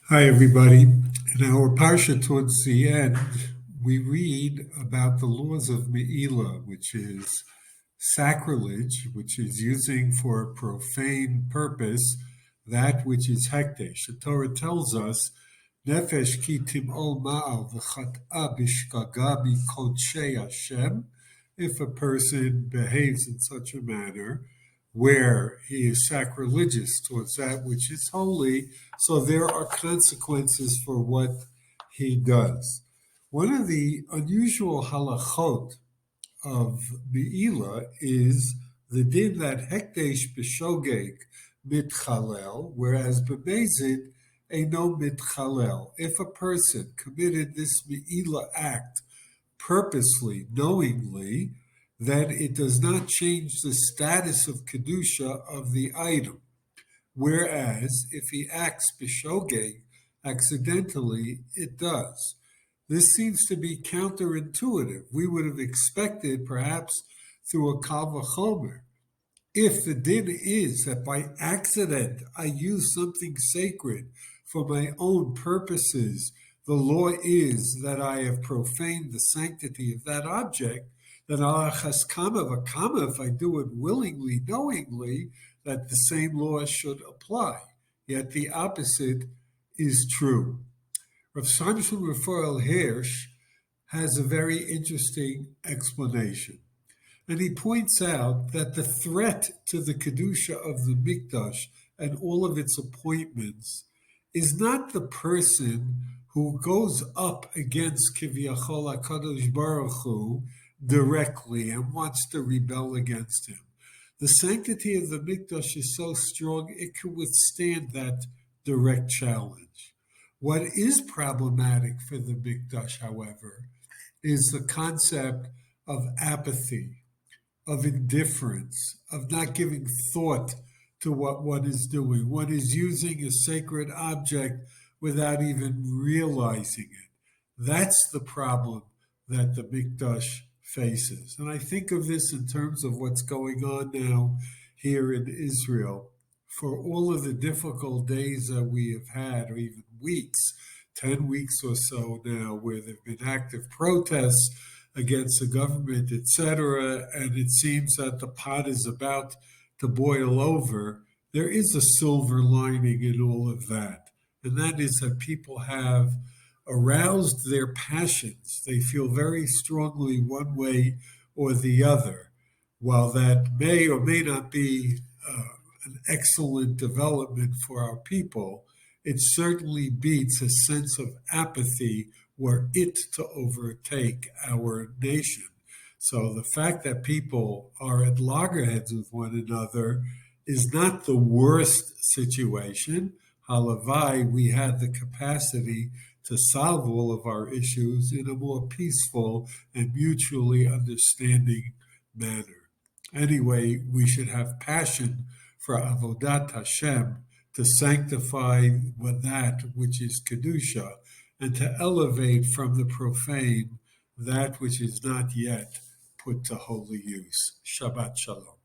Hi, everybody. In our parsha towards the end, we read about the laws of Me'ilah, which is sacrilege, which is using for a profane purpose that which is hekdesh. The Torah tells us, Nefesh ki tim'ol ma'al v'chat'a bishkaga kodshei Hashem. If a person behaves in such a manner where he is sacrilegious towards that which is holy, so there are consequences for what he does. One of the unusual halachot of Be'ila is the din that hekdesh b'shogeg mitchalel, whereas b'mezid eino mitchalel. If a person committed this Be'ila act purposely, knowingly, then it does not change the status of Kedusha of the item. Whereas if he acts b'shogeg, accidentally, it does. This seems to be counterintuitive. We would have expected, perhaps through a kal v'chomer, if the din is that by accident I use something sacred for my own purposes, the law is that I have profaned the sanctity of that object, then ala chaskama v'kama, if I do it willingly, knowingly, that the same law should apply. Yet the opposite is true. Rav Samson Raphael Hirsch has a very interesting explanation. And he points out that the threat to the Kedusha of the Mikdash and all of its appointments is not the person who goes up against Kiviyachol HaKadosh Baruch Hu directly and wants to rebel against him. The sanctity of the Mikdash is so strong it can withstand that direct challenge. What is problematic for the Mikdash, however, is the concept of apathy, of indifference, of not giving thought to what one is doing. One is using a sacred object without even realizing it. That's the problem that the Mikdash faces. And I think of this in terms of what's going on now here in Israel. For all of the difficult days that we have had, or even weeks, 10 weeks or so now, where there have been active protests against the government, etc., and it seems that the pot is about to boil over, there is a silver lining in all of that. And that is that people have aroused their passions. They feel very strongly one way or the other. While that may or may not be an excellent development for our people, it certainly beats a sense of apathy were it to overtake our nation. So the fact that people are at loggerheads with one another is not the worst situation. Halavai, we had the capacity to solve all of our issues in a more peaceful and mutually understanding manner. Anyway, we should have passion for Avodat Hashem, to sanctify that which is Kedusha, and to elevate from the profane that which is not yet put to holy use. Shabbat Shalom.